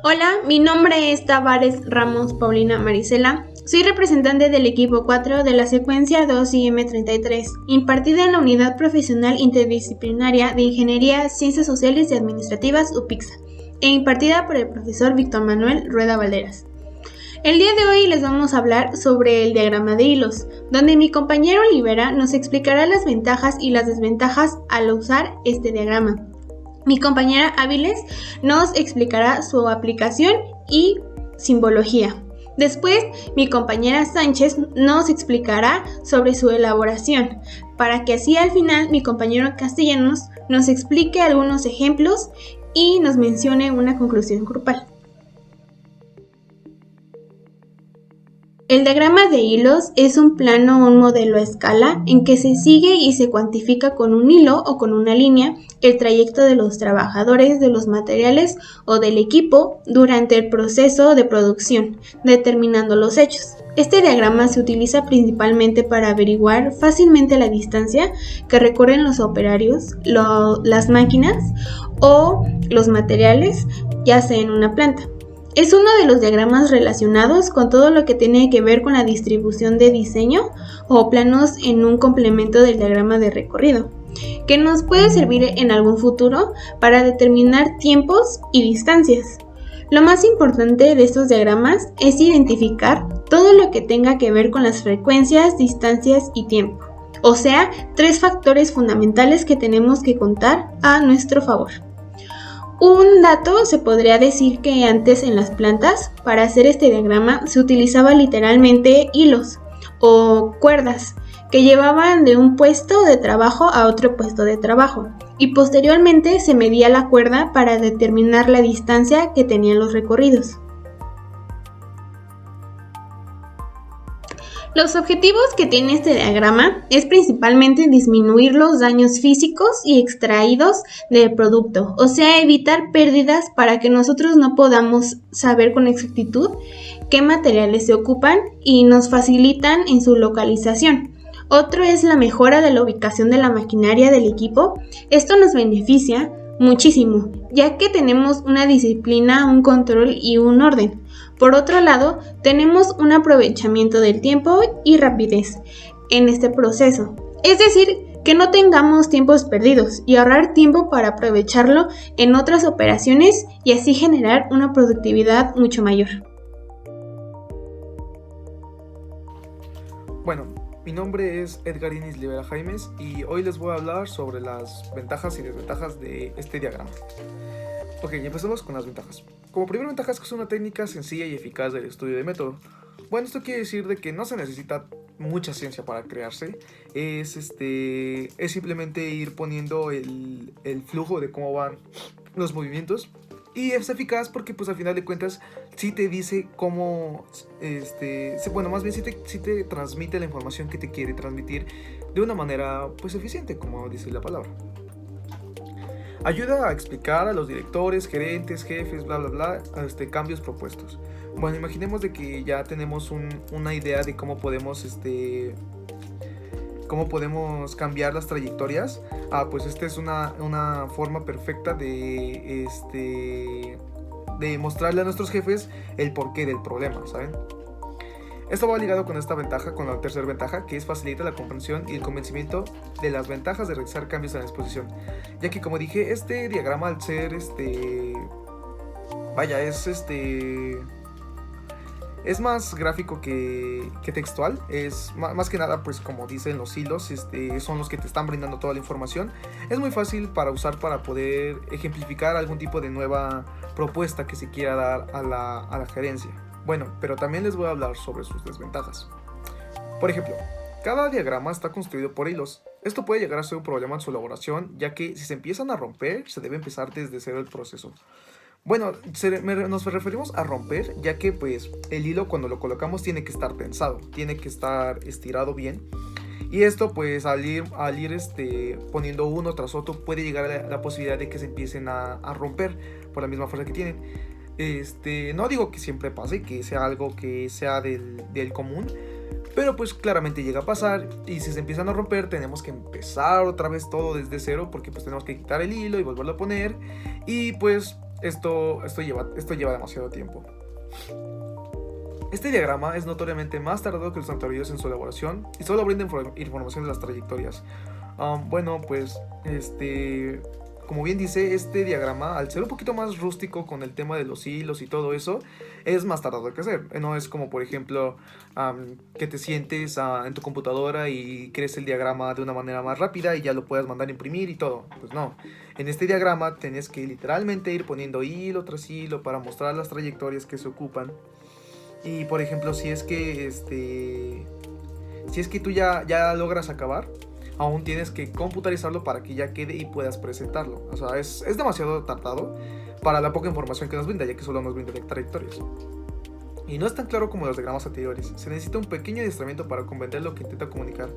Hola, mi nombre es Tavares Ramos Paulina Marisela. Soy representante del equipo 4 de la secuencia 2IM33, impartida en la Unidad Profesional Interdisciplinaria de Ingeniería, Ciencias Sociales y Administrativas UPICSA, e impartida por el profesor Víctor Manuel Rueda Valderas. El día de hoy les vamos a hablar sobre el diagrama de hilos, donde mi compañero Olivera nos explicará las ventajas y las desventajas al usar este diagrama. Mi compañera Áviles nos explicará su aplicación y simbología. Después, mi compañera Sánchez nos explicará sobre su elaboración, para que así al final mi compañero Castellanos nos explique algunos ejemplos y nos mencione una conclusión grupal. El diagrama de hilos es un plano o un modelo a escala en que se sigue y se cuantifica con un hilo o con una línea el trayecto de los trabajadores, de los materiales o del equipo durante el proceso de producción, determinando los hechos. Este diagrama se utiliza principalmente para averiguar fácilmente la distancia que recorren los operarios, las máquinas o los materiales, ya sea en una planta. Es uno de los diagramas relacionados con todo lo que tiene que ver con la distribución de diseño o planos en un complemento del diagrama de recorrido, que nos puede servir en algún futuro para determinar tiempos y distancias. Lo más importante de estos diagramas es identificar todo lo que tenga que ver con las frecuencias, distancias y tiempo, o sea, 3 factores fundamentales que tenemos que contar a nuestro favor. Un dato, se podría decir que antes en las plantas, para hacer este diagrama, se utilizaba literalmente hilos o cuerdas que llevaban de un puesto de trabajo a otro puesto de trabajo, y posteriormente se medía la cuerda para determinar la distancia que tenían los recorridos. Los objetivos que tiene este diagrama es principalmente disminuir los daños físicos y extraídos del producto, o sea, evitar pérdidas para que nosotros no podamos saber con exactitud qué materiales se ocupan y nos facilitan en su localización. Otro es la mejora de la ubicación de la maquinaria del equipo. Esto nos beneficia muchísimo, ya que tenemos una disciplina, un control y un orden. Por otro lado, tenemos un aprovechamiento del tiempo y rapidez en este proceso. Es decir, que no tengamos tiempos perdidos y ahorrar tiempo para aprovecharlo en otras operaciones y así generar una productividad mucho mayor. Bueno, mi nombre es Edgar Inis Libera Jaimes y hoy les voy a hablar sobre las ventajas y desventajas de este diagrama. Ok, empecemos con las ventajas. Como primera ventaja es que es una técnica sencilla y eficaz del estudio de método. Bueno, esto quiere decir de que no se necesita mucha ciencia para crearse. Es simplemente ir poniendo el flujo de cómo van los movimientos. Y es eficaz porque pues al final de cuentas sí te dice cómo, más bien sí te transmite la información que te quiere transmitir de una manera pues eficiente, como dice la palabra. Ayuda a explicar a los directores, gerentes, jefes, bla bla bla, cambios propuestos. Bueno, imaginemos de que ya tenemos una idea de cómo podemos cambiar las trayectorias. Pues esta es una forma perfecta de mostrarle a nuestros jefes el porqué del problema, ¿saben? Esto va ligado con esta ventaja, con la tercera ventaja, que es facilitar la comprensión y el convencimiento de las ventajas de realizar cambios en la exposición, ya que como dije, este diagrama al ser es más gráfico que textual. Es más que nada, pues como dicen los hilos, son los que te están brindando toda la información. Es muy fácil para usar para poder ejemplificar algún tipo de nueva propuesta que se quiera dar a la gerencia. Bueno, pero también les voy a hablar sobre sus desventajas. Por ejemplo, cada diagrama está construido por hilos. Esto puede llegar a ser un problema en su elaboración, ya que si se empiezan a romper, se debe empezar desde cero el proceso. Bueno, nos referimos a romper, ya que pues el hilo cuando lo colocamos tiene que estar tensado, tiene que estar estirado bien. Y esto pues al ir poniendo uno tras otro puede llegar a la posibilidad de que se empiecen a romper por la misma fuerza que tienen. No digo que siempre pase, que sea algo que sea del común, pero pues claramente llega a pasar, y si se empiezan a romper tenemos que empezar otra vez todo desde cero, porque pues tenemos que quitar el hilo y volverlo a poner, y pues Esto lleva demasiado tiempo. Este diagrama es notoriamente más tardado que los anteriores en su elaboración y solo brinda información de las trayectorias. Como bien dice, este diagrama, al ser un poquito más rústico con el tema de los hilos y todo eso, es más tardado que hacer. No es como, por ejemplo, que te sientes en tu computadora y crees el diagrama de una manera más rápida y ya lo puedes mandar a imprimir y todo. Pues no. En este diagrama tienes que literalmente ir poniendo hilo tras hilo para mostrar las trayectorias que se ocupan. Y, por ejemplo, si es que tú ya logras acabar, aún tienes que computarizarlo para que ya quede y puedas presentarlo. O sea, es demasiado tardado para la poca información que nos brinda, ya que solo nos brinda trayectorias. Y no es tan claro como los diagramas anteriores. Se necesita un pequeño adiestramiento para comprender lo que intenta comunicar.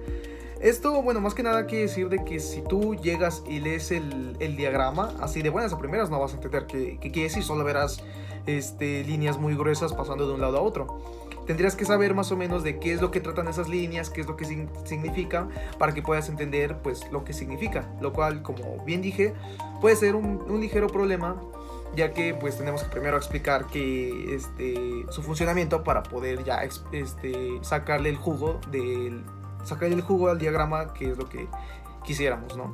Esto, más que nada quiere decir de que si tú llegas y lees el diagrama, así de buenas a primeras no vas a entender qué quiere decir. Solo verás líneas muy gruesas pasando de un lado a otro. Tendrías que saber más o menos de qué es lo que tratan esas líneas, qué es lo que significa, para que puedas entender pues lo que significa, lo cual, como bien dije, puede ser un ligero problema, ya que pues tenemos que primero explicar su funcionamiento para poder ya sacarle el jugo al diagrama, que es lo que quisiéramos, ¿no?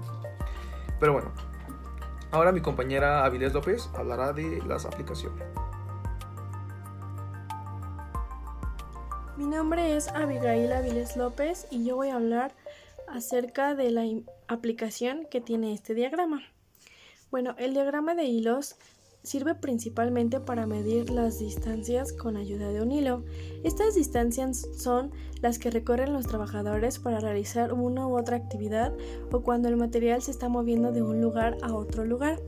Pero bueno, ahora mi compañera Avilés López hablará de las aplicaciones. Mi nombre es Abigail Avilés López y yo voy a hablar acerca de la aplicación que tiene este diagrama. Bueno, el diagrama de hilos sirve principalmente para medir las distancias con ayuda de un hilo. Estas distancias son las que recorren los trabajadores para realizar una u otra actividad o cuando el material se está moviendo de un lugar a otro lugar.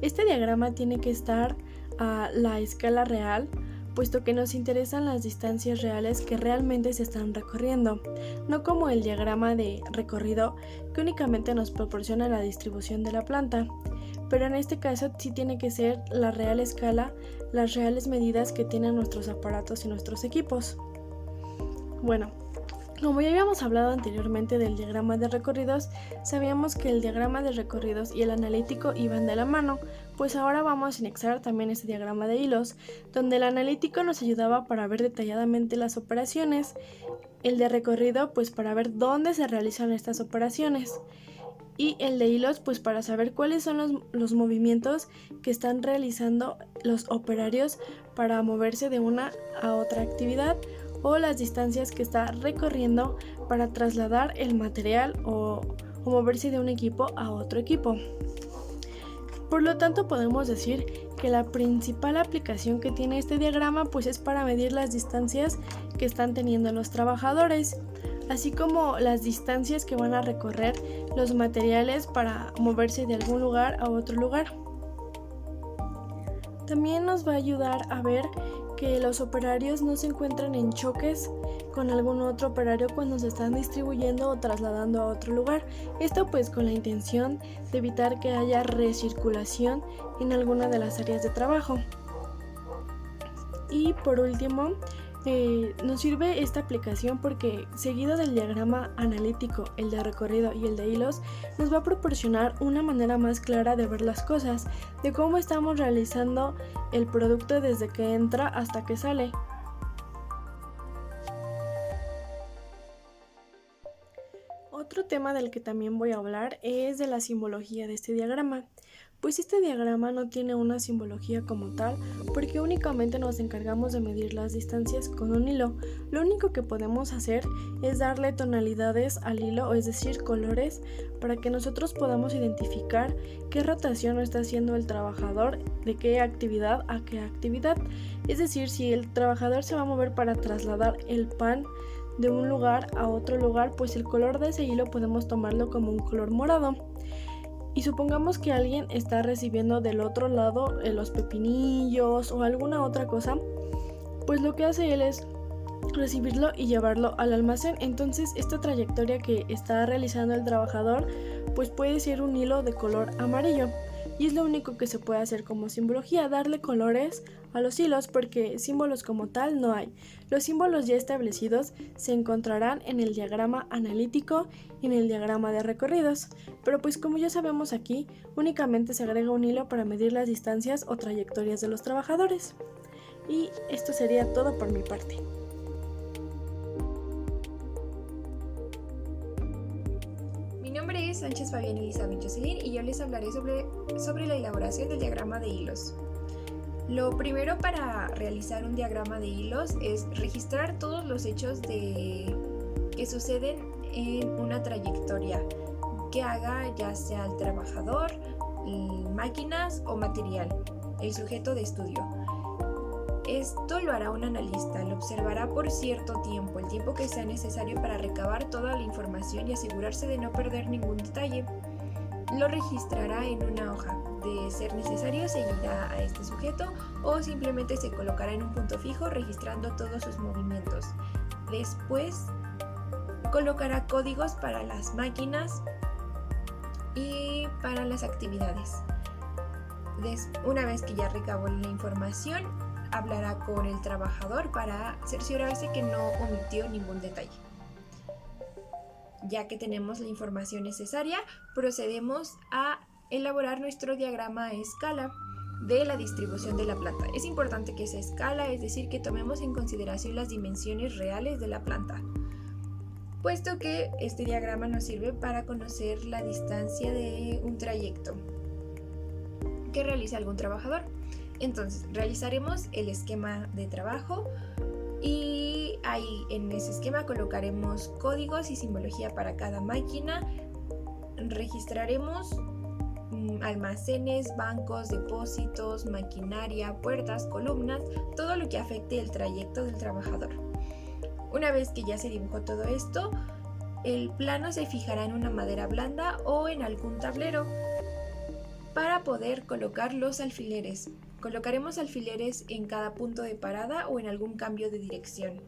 Este diagrama tiene que estar a la escala real, puesto que nos interesan las distancias reales que realmente se están recorriendo, no como el diagrama de recorrido que únicamente nos proporciona la distribución de la planta. Pero en este caso sí tiene que ser la real escala, las reales medidas que tienen nuestros aparatos y nuestros equipos. Bueno, como ya habíamos hablado anteriormente del diagrama de recorridos, sabíamos que el diagrama de recorridos y el analítico iban de la mano, pues ahora vamos a anexar también este diagrama de hilos, donde el analítico nos ayudaba para ver detalladamente las operaciones, el de recorrido pues para ver dónde se realizan estas operaciones, y el de hilos pues para saber cuáles son los movimientos que están realizando los operarios para moverse de una a otra actividad o las distancias que está recorriendo para trasladar el material o moverse de un equipo a otro equipo. Por lo tanto, podemos decir que la principal aplicación que tiene este diagrama pues es para medir las distancias que están teniendo los trabajadores, así como las distancias que van a recorrer los materiales para moverse de algún lugar a otro lugar. También nos va a ayudar a ver que los operarios no se encuentran en choques con algún otro operario cuando se están distribuyendo o trasladando a otro lugar. Esto pues con la intención de evitar que haya recirculación en alguna de las áreas de trabajo. Y por último, nos sirve esta aplicación porque seguido del diagrama analítico, el de recorrido y el de hilos, nos va a proporcionar una manera más clara de ver las cosas, de cómo estamos realizando el producto desde que entra hasta que sale. Otro tema del que también voy a hablar es de la simbología de este diagrama. Pues este diagrama no tiene una simbología como tal porque únicamente nos encargamos de medir las distancias con un hilo. Lo único que podemos hacer es darle tonalidades al hilo, es decir, colores, para que nosotros podamos identificar qué rotación está haciendo el trabajador, de qué actividad a qué actividad. Es decir, si el trabajador se va a mover para trasladar el pan de un lugar a otro lugar, pues el color de ese hilo podemos tomarlo como un color morado. Y supongamos que alguien está recibiendo del otro lado los pepinillos o alguna otra cosa, pues lo que hace él es recibirlo y llevarlo al almacén. Entonces esta trayectoria que está realizando el trabajador pues puede ser un hilo de color amarillo. y es lo único que se puede hacer como simbología, darle colores a los hilos, porque símbolos como tal no hay. Los símbolos ya establecidos se encontrarán en el diagrama analítico y en el diagrama de recorridos, pero pues como ya sabemos aquí, únicamente se agrega un hilo para medir las distancias o trayectorias de los trabajadores. Y esto sería todo por mi parte. Mi nombre es Sánchez Fabián Elizabeth Jocelyn y yo les hablaré sobre la elaboración del diagrama de hilos. Lo primero para realizar un diagrama de hilos es registrar todos los hechos que suceden en una trayectoria que haga ya sea el trabajador, máquinas o material, el sujeto de estudio. Esto lo hará un analista, lo observará por cierto tiempo, el tiempo que sea necesario para recabar toda la información y asegurarse de no perder ningún detalle. Lo registrará en una hoja. De ser necesario, seguirá a este sujeto o simplemente se colocará en un punto fijo registrando todos sus movimientos. Después, colocará códigos para las máquinas y para las actividades. Una vez que ya recabó la información, hablará con el trabajador para cerciorarse que no omitió ningún detalle. Ya que tenemos la información necesaria, procedemos a elaborar nuestro diagrama a escala de la distribución de la planta. Es importante que sea escala, es decir, que tomemos en consideración las dimensiones reales de la planta, puesto que este diagrama nos sirve para conocer la distancia de un trayecto que realiza algún trabajador. Entonces, realizaremos el esquema de trabajo y ahí en ese esquema colocaremos códigos y simbología para cada máquina. Registraremos almacenes, bancos, depósitos, maquinaria, puertas, columnas, todo lo que afecte el trayecto del trabajador. Una vez que ya se dibujó todo esto, el plano se fijará en una madera blanda o en algún tablero para poder colocar los alfileres. Colocaremos alfileres en cada punto de parada o en algún cambio de dirección.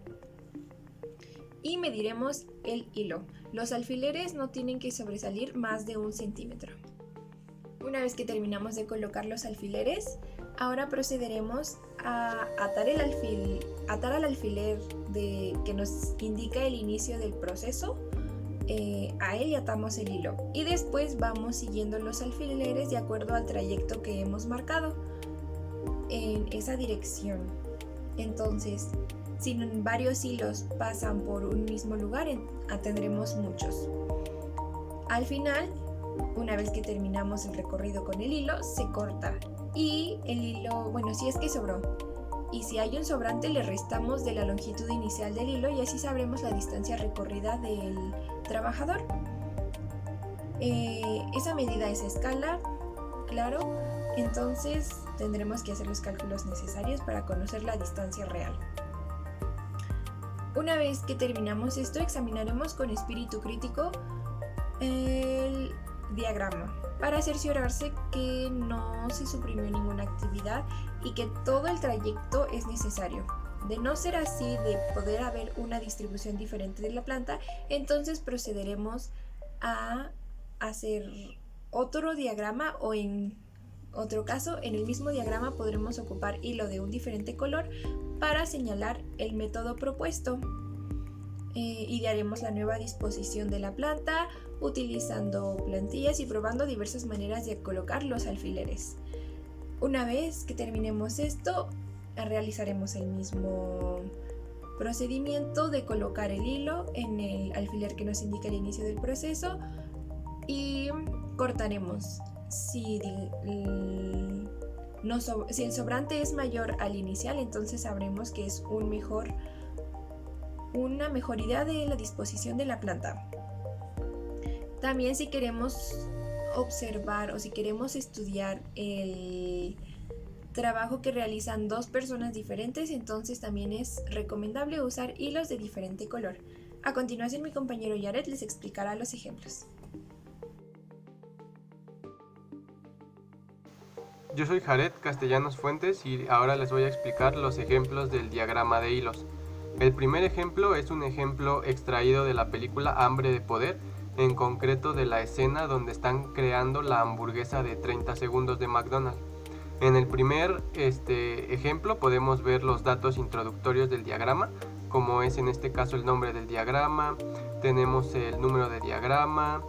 Y mediremos el hilo. Los alfileres no tienen que sobresalir más de 1 centímetro. Una vez que terminamos de colocar los alfileres, ahora procederemos a atar al alfiler que nos indica el inicio del proceso. A él y atamos el hilo. Y después vamos siguiendo los alfileres de acuerdo al trayecto que hemos marcado en esa dirección. Entonces, si varios hilos pasan por un mismo lugar, tendremos muchos. Al final, una vez que terminamos el recorrido con el hilo, se corta y el hilo, si es que sobró, y si hay un sobrante le restamos de la longitud inicial del hilo y así sabremos la distancia recorrida del trabajador. Esa medida es a escala, claro, entonces tendremos que hacer los cálculos necesarios para conocer la distancia real. Una vez que terminamos esto, examinaremos con espíritu crítico el diagrama para cerciorarse que no se suprimió ninguna actividad y que todo el trayecto es necesario. De no ser así, de poder haber una distribución diferente de la planta, entonces procederemos a hacer otro diagrama o en otro caso, en el mismo diagrama podremos ocupar hilo de un diferente color para señalar el método propuesto. Idearemos la nueva disposición de la planta utilizando plantillas y probando diversas maneras de colocar los alfileres. Una vez que terminemos esto, realizaremos el mismo procedimiento de colocar el hilo en el alfiler que nos indica el inicio del proceso y cortaremos. Si el sobrante es mayor al inicial, entonces sabremos que es una mejor idea de la disposición de la planta. También si queremos observar o si queremos estudiar el trabajo que realizan dos personas diferentes, entonces también es recomendable usar hilos de diferente color. A continuación, mi compañero Yaret les explicará los ejemplos. Yo soy Jared Castellanos Fuentes y ahora les voy a explicar los ejemplos del diagrama de hilos. El primer ejemplo es un ejemplo extraído de la película Hambre de Poder, en concreto de la escena donde están creando la hamburguesa de 30 segundos de McDonald's. En el primer ejemplo podemos ver los datos introductorios del diagrama, como es en este caso el nombre del diagrama, tenemos el número de diagrama,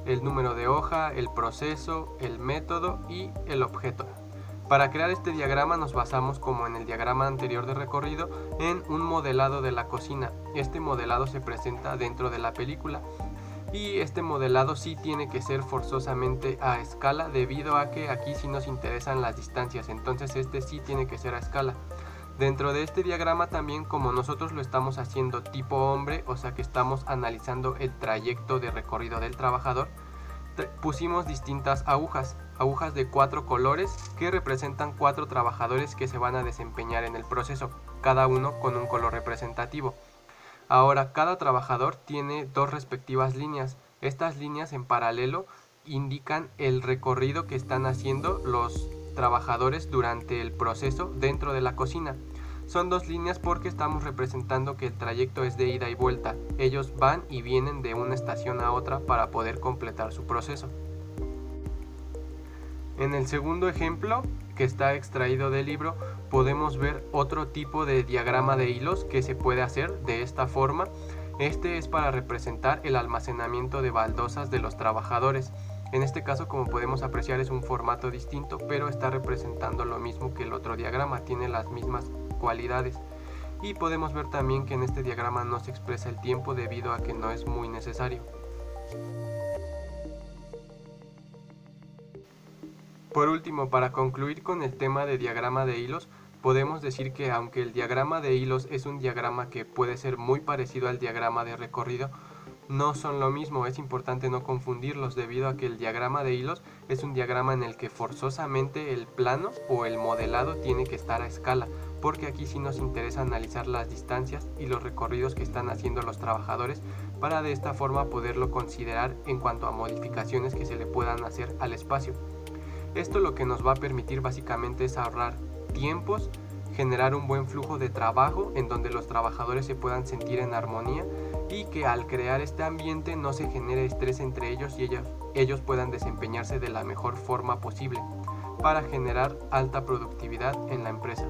el número de hoja, el proceso, el método y el objeto. Para crear este diagrama nos basamos, como en el diagrama anterior de recorrido, en un modelado de la cocina. Este modelado se presenta dentro de la película y este modelado sí tiene que ser forzosamente a escala, debido a que aquí sí nos interesan las distancias, entonces este sí tiene que ser a escala. Dentro de este diagrama también, como nosotros lo estamos haciendo tipo hombre, o sea que estamos analizando el trayecto de recorrido del trabajador, pusimos distintas agujas de 4 colores que representan 4 trabajadores que se van a desempeñar en el proceso, cada uno con un color representativo. Ahora, cada trabajador tiene 2 respectivas líneas. Estas líneas en paralelo indican el recorrido que están haciendo los trabajadores durante el proceso dentro de la cocina. Son 2 líneas porque estamos representando que el trayecto es de ida y vuelta. Ellos van y vienen de una estación a otra para poder completar su proceso. En el segundo ejemplo, que está extraído del libro, podemos ver otro tipo de diagrama de hilos que se puede hacer de esta forma. Este es para representar el almacenamiento de baldosas de los trabajadores. En este caso, como podemos apreciar, es un formato distinto, pero está representando lo mismo que el otro diagrama, tiene las mismas cualidades. Y podemos ver también que en este diagrama no se expresa el tiempo debido a que no es muy necesario. Por último, para concluir con el tema de diagrama de hilos, podemos decir que aunque el diagrama de hilos es un diagrama que puede ser muy parecido al diagrama de recorrido, no son lo mismo. Es importante no confundirlos, debido a que el diagrama de hilos es un diagrama en el que forzosamente el plano o el modelado tiene que estar a escala, porque aquí sí nos interesa analizar las distancias y los recorridos que están haciendo los trabajadores para de esta forma poderlo considerar en cuanto a modificaciones que se le puedan hacer al espacio. Esto lo que nos va a permitir básicamente es ahorrar tiempos, generar un buen flujo de trabajo en donde los trabajadores se puedan sentir en armonía y que al crear este ambiente no se genere estrés entre ellos y ellos puedan desempeñarse de la mejor forma posible para generar alta productividad en la empresa.